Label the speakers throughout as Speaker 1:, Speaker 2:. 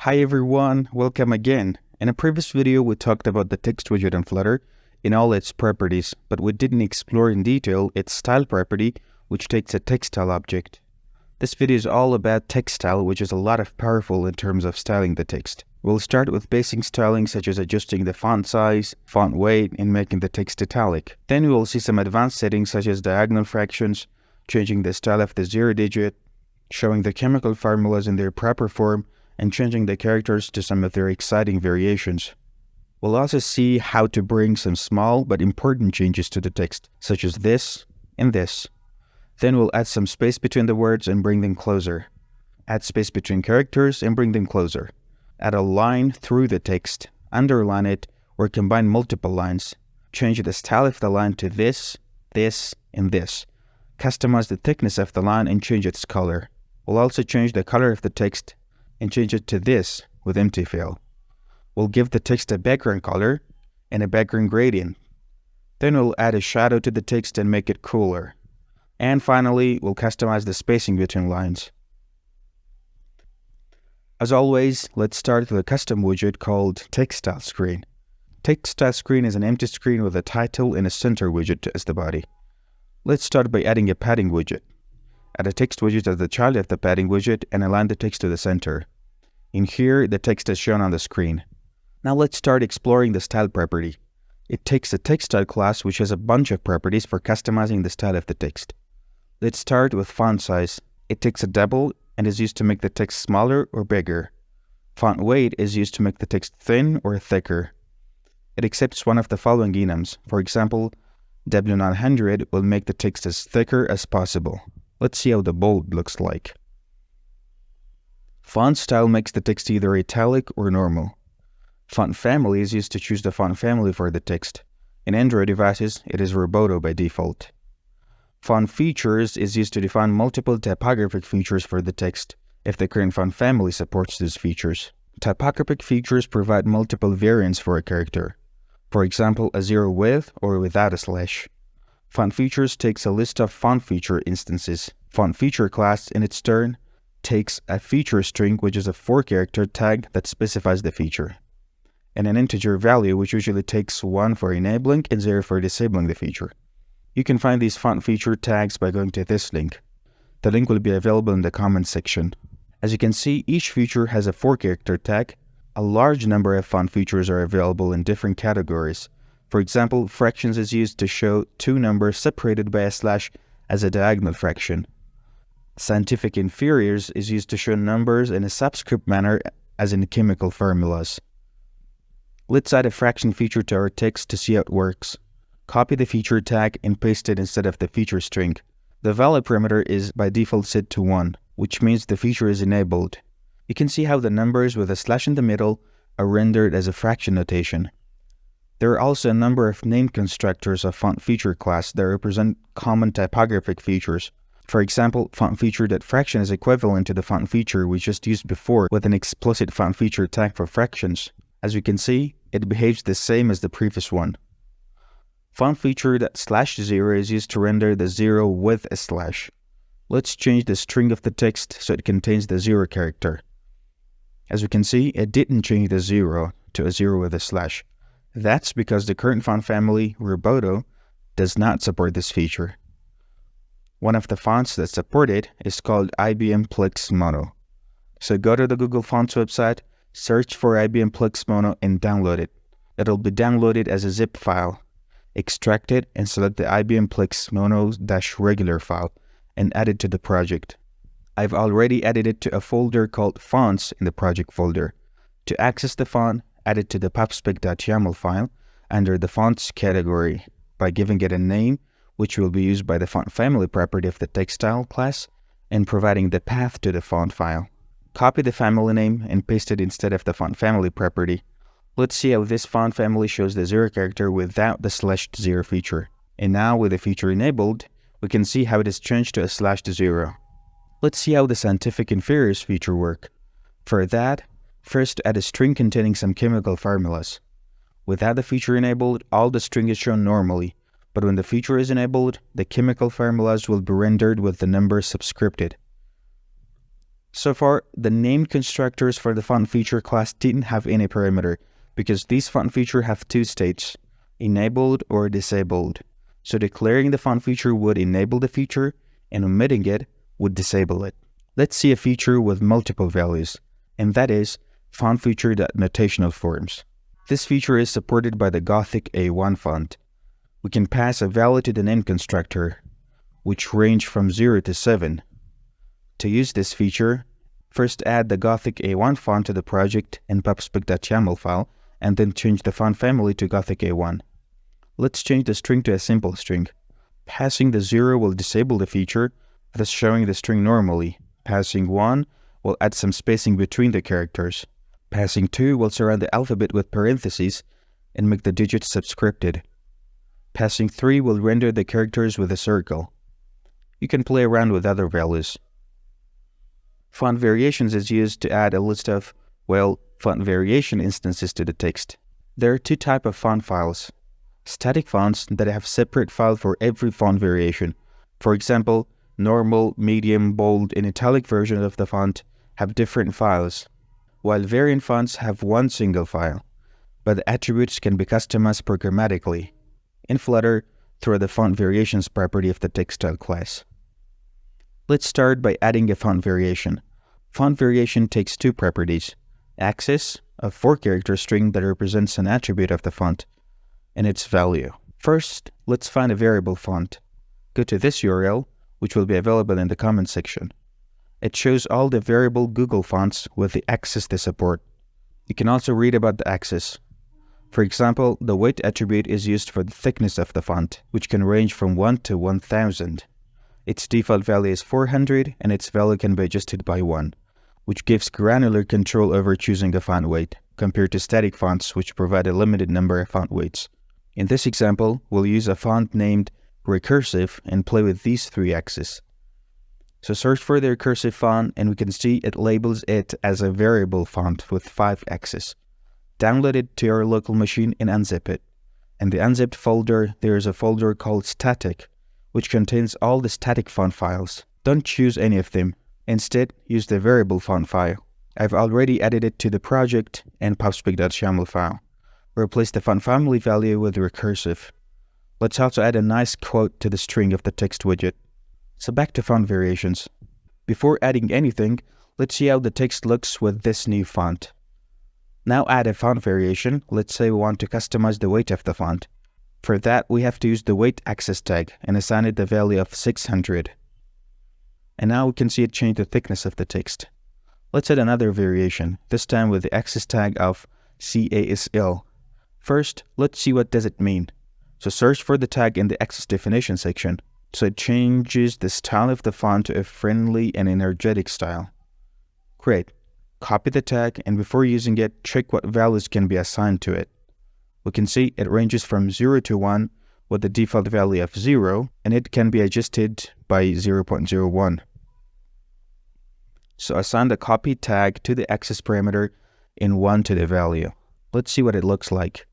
Speaker 1: Hi everyone, welcome again. In a previous video, we talked about the text widget in Flutter in all its properties, but we didn't explore in detail its style property, which takes a TextStyle object. This video is all about TextStyle, which is a lot of powerful in terms of styling the text. We'll start with basic styling such as adjusting the font size, font weight, and making the text italic. Then we will see some advanced settings such as diagonal fractions, changing the style of the zero digit, showing the chemical formulas in their proper form, and changing the characters to some of their exciting variations. We'll also see how to bring some small but important changes to the text, such as this and this. Then we'll add some space between the words and bring them closer. Add space between characters and bring them closer. Add a line through the text, underline it, or combine multiple lines. Change the style of the line to this, this, and this. Customize the thickness of the line and change its color. We'll also change the color of the text and change it to this with empty fill. We'll give the text a background color and a background gradient. Then we'll add a shadow to the text and make it cooler. And finally, we'll customize the spacing between lines. As always, let's start with a custom widget called TextStyle Screen. TextStyle Screen is an empty screen with a title and a center widget as the body. Let's start by adding a padding widget. Add a text widget as the child of the padding widget and align the text to the center. In here, the text is shown on the screen. Now let's start exploring the style property. It takes a TextStyle class which has a bunch of properties for customizing the style of the text. Let's start with font size. It takes a double and is used to make the text smaller or bigger. Font weight is used to make the text thin or thicker. It accepts one of the following enums. For example, W900 will make the text as thicker as possible. Let's see how the bold looks like. Font style makes the text either italic or normal. Font family is used to choose the font family for the text. In Android devices, it is Roboto by default. Font features is used to define multiple typographic features for the text, if the current font family supports these features. Typographic features provide multiple variants for a character. For example, a zero with or without a slash. Font features takes a list of font feature instances. Font feature class, in its turn, takes a feature string, which is a 4-character tag that specifies the feature, and an integer value, which usually takes 1 for enabling and 0 for disabling the feature. You can find these font feature tags by going to this link. The link will be available in the comments section. As you can see, each feature has a 4-character tag. A large number of font features are available in different categories. For example, fractions is used to show two numbers separated by a slash as a diagonal fraction. Scientific inferiors is used to show numbers in a subscript manner as in chemical formulas. Let's add a fraction feature to our text to see how it works. Copy the feature tag and paste it instead of the feature string. The value parameter is by default set to 1, which means the feature is enabled. You can see how the numbers with a slash in the middle are rendered as a fraction notation. There are also a number of named constructors of font feature class that represent common typographic features. For example, font feature.fraction is equivalent to the font feature we just used before with an explicit font feature tag for fractions. As you can see, it behaves the same as the previous one. Font feature./0 is used to render the 0 with a slash. Let's change the string of the text so it contains the 0 character. As you can see, it didn't change the 0 to a 0 with a slash. That's because the current font family, Roboto, does not support this feature. One of the fonts that support it is called IBM Plex Mono. So go to the Google Fonts website, search for IBM Plex Mono and download it. It'll be downloaded as a zip file. Extract it and select the IBM Plex Mono-regular file and add it to the project. I've already added it to a folder called Fonts in the project folder. To access the font, add it to the popspec.yaml file under the Fonts category by giving it a name, which will be used by the fontFamily property of the TextStyle class, and providing the path to the font file. Copy the family name and paste it instead of the fontFamily property. Let's see how this font family shows the 0 character without the /0 feature. And now with the feature enabled, we can see how it is changed to a /0. Let's see how the scientific inferiors feature work. For that, first add a string containing some chemical formulas. Without the feature enabled, all the string is shown normally, but when the feature is enabled, the chemical formulas will be rendered with the numbers subscripted. So far, the named constructors for the fontFeature class didn't have any parameter because these fontFeature have two states, enabled or disabled. So declaring the fontFeature would enable the feature and omitting it would disable it. Let's see a feature with multiple values, and that is fontFeature.notational forms. This feature is supported by the Gothic A1 font. We can pass a value to the name constructor, which range from 0 to 7. To use this feature, first add the Gothic A1 font to the project and pubspec.yaml file, and then change the font family to Gothic A1. Let's change the string to a simple string. Passing the 0 will disable the feature, thus showing the string normally. Passing 1 will add some spacing between the characters. Passing 2 will surround the alphabet with parentheses and make the digits subscripted. Passing 3 will render the characters with a circle. You can play around with other values. fontVariations is used to add a list of, font variation instances to the text. There are two types of font files. Static fonts that have separate file for every font variation. For example, normal, medium, bold, and italic versions of the font have different files, while variant fonts have one single file, but the attributes can be customized programmatically in Flutter through the fontVariations property of the TextStyle class. Let's start by adding a font variation. Font variation takes two properties: access, a 4-character string that represents an attribute of the font, and its value. First, let's find a variable font. Go to this URL, which will be available in the comment section. It shows all the variable Google fonts with the access they support. You can also read about the access. For example, the weight attribute is used for the thickness of the font, which can range from 1 to 1000. Its default value is 400, and its value can be adjusted by 1, which gives granular control over choosing the font weight, compared to static fonts which provide a limited number of font weights. In this example, we'll use a font named Recursive and play with these 3 axes. So search for the recursive font and we can see it labels it as a variable font with 5 axes. Download it to your local machine and unzip it. In the unzipped folder, there is a folder called static, which contains all the static font files. Don't choose any of them. Instead, use the variable font file. I've already added it to the project and pubspec.yaml file. Replace the font family value with recursive. Let's also add a nice quote to the string of the text widget. So back to font variations. Before adding anything, let's see how the text looks with this new font. Now add a font variation. Let's say we want to customize the weight of the font. For that, we have to use the weight access tag and assign it the value of 600. And now we can see it change the thickness of the text. Let's add another variation, this time with the access tag of CASL. First, let's see what does it mean. So search for the tag in the access definition section. So it changes the style of the font to a friendly and energetic style. Great. Copy the tag, and before using it, check what values can be assigned to it. We can see it ranges from 0 to 1 with the default value of 0, and it can be adjusted by 0.01. So assign the copy tag to the access parameter and 1 to the value. Let's see what it looks like.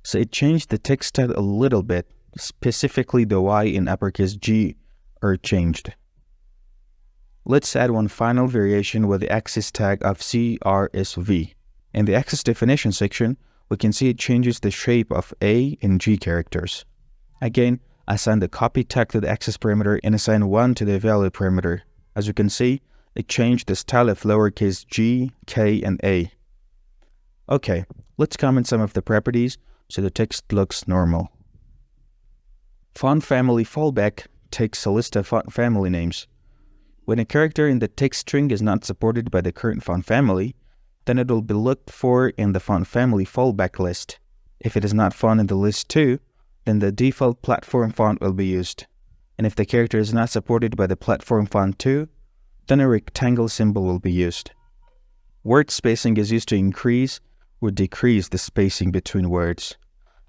Speaker 1: So it changed the text style a little bit, specifically the Y in uppercase G are changed. Let's add one final variation with the access tag of CRSV. In the access definition section, we can see it changes the shape of A and G characters. Again, assign the copy tag to the access parameter and assign 1 to the value parameter. As you can see, it changed the style of lowercase g, k, and a. Okay, let's comment some of the properties so the text looks normal. fontFamilyFallback takes a list of font family names. When a character in the text string is not supported by the current font family, then it will be looked for in the fontFamilyFallback list. If it is not found in the list too, then the default platform font will be used. And if the character is not supported by the platform font too, then a rectangle symbol will be used. Word spacing is used to increase or decrease the spacing between words.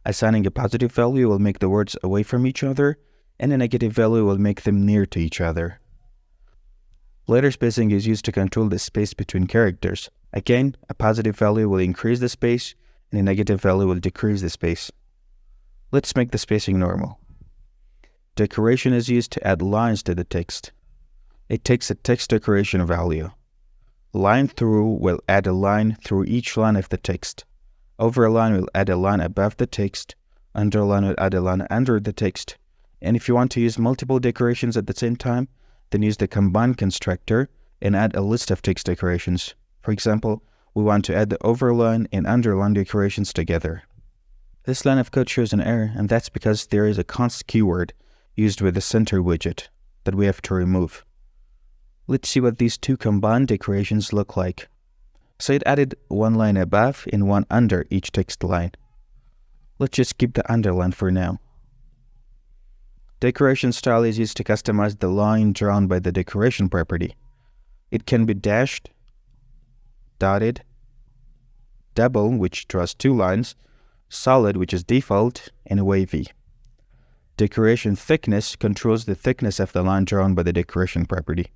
Speaker 1: Assigning a positive value will make the words away from each other, and a negative value will make them near to each other. Letterspacing is used to control the space between characters. Again, a positive value will increase the space, and a negative value will decrease the space. Let's make the spacing normal. Decoration is used to add lines to the text. It takes a text decoration value. Line through will add a line through each line of the text. Overline will add a line above the text. Underline will add a line under the text. And if you want to use multiple decorations at the same time, then use the combine constructor and add a list of text decorations. For example, we want to add the overline and underline decorations together. This line of code shows an error, and that's because there is a const keyword used with the center widget that we have to remove. Let's see what these two combined decorations look like. So it added one line above and one under each text line. Let's just keep the underline for now. Decoration style is used to customize the line drawn by the decoration property. It can be dashed, dotted, double, which draws two lines, solid, which is default, and wavy. Decoration thickness controls the thickness of the line drawn by the decoration property.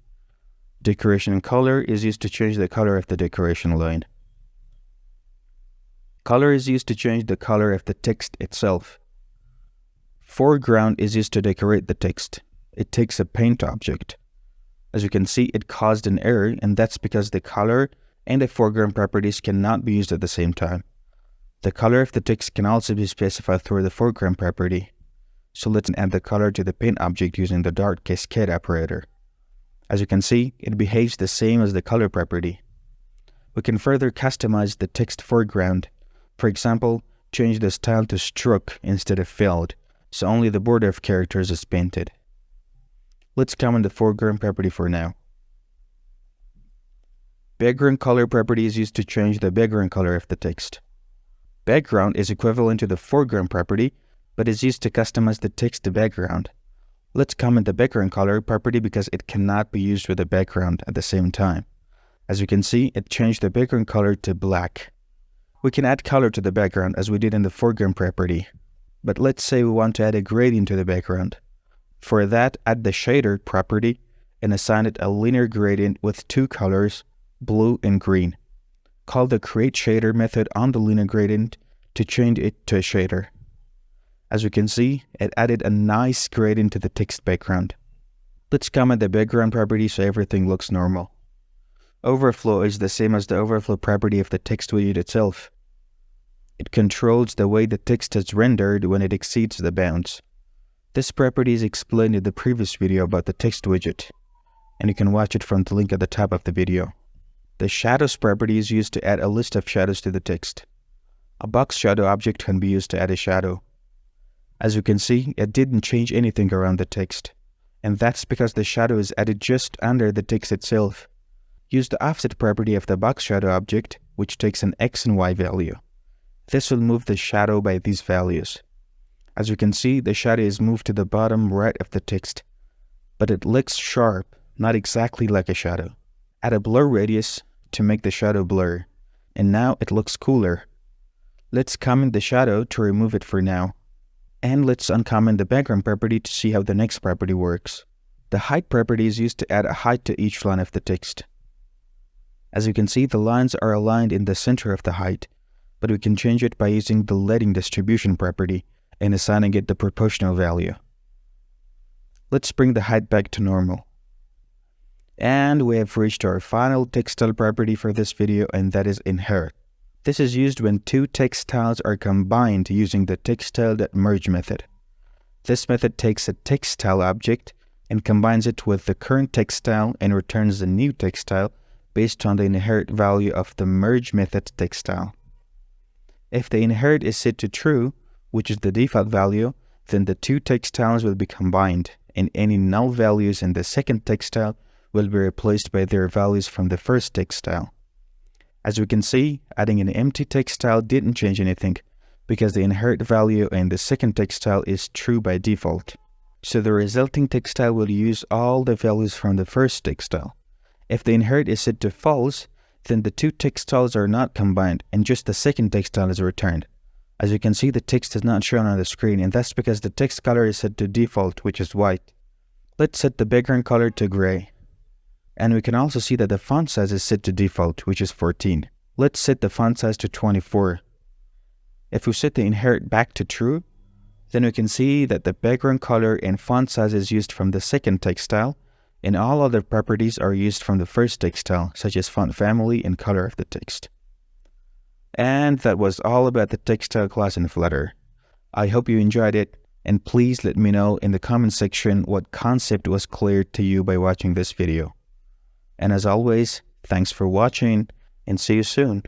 Speaker 1: Decoration color is used to change the color of the decoration line. Color is used to change the color of the text itself. Foreground is used to decorate the text. It takes a paint object. As you can see, it caused an error, and that's because the color and the foreground properties cannot be used at the same time. The color of the text can also be specified through the foreground property. So let's add the color to the paint object using the dart cascade operator. As you can see, it behaves the same as the color property. We can further customize the text foreground. For example, change the style to stroke instead of filled, so only the border of characters is painted. Let's comment the foreground property for now. Background color property is used to change the background color of the text. Background is equivalent to the foreground property, but is used to customize the text background. Let's comment the background color property because it cannot be used with the background at the same time. As you can see, it changed the background color to black. We can add color to the background as we did in the foreground property. But let's say we want to add a gradient to the background. For that, add the shader property and assign it a linear gradient with two colors, blue and green. Call the createShader method on the linear gradient to change it to a shader. As you can see, it added a nice gradient to the text background. Let's comment the background property so everything looks normal. Overflow is the same as the overflow property of the text widget itself. It controls the way the text is rendered when it exceeds the bounds. This property is explained in the previous video about the text widget, and you can watch it from the link at the top of the video. The shadows property is used to add a list of shadows to the text. A box shadow object can be used to add a shadow. As you can see, it didn't change anything around the text, and that's because the shadow is added just under the text itself. Use the offset property of the box shadow object, which takes an X and Y value. This will move the shadow by these values. As you can see, the shadow is moved to the bottom right of the text, but it looks sharp, not exactly like a shadow. Add a blur radius to make the shadow blur, and now it looks cooler. Let's comment the shadow to remove it for now. And let's uncomment the background property to see how the next property works. The height property is used to add a height to each line of the text. As you can see, the lines are aligned in the center of the height, but we can change it by using the leadingDistribution property and assigning it the proportional value. Let's bring the height back to normal. And we have reached our final text style property for this video, and that is inherit. This is used when two text styles are combined using the TextStyle.merge method. This method takes a text style object and combines it with the current text style and returns a new text style based on the inherit value of the merge method text style. If the inherit is set to true, which is the default value, then the two text styles will be combined, and any null values in the second text style will be replaced by their values from the first text style. As we can see, adding an empty text style didn't change anything, because the inherit value in the second text style is true by default. So the resulting text style will use all the values from the first text style. If the inherit is set to false, then the two text styles are not combined, and just the second text style is returned. As you can see, the text is not shown on the screen, and that's because the text color is set to default, which is white. Let's set the background color to gray. And we can also see that the font size is set to default, which is 14. Let's set the font size to 24. If we set the inherit back to true, then we can see that the background color and font size is used from the second text style, and all other properties are used from the first text style, such as font family and color of the text. And that was all about the text style class in Flutter. I hope you enjoyed it, and please let me know in the comment section what concept was clear to you by watching this video. And as always, thanks for watching, and see you soon.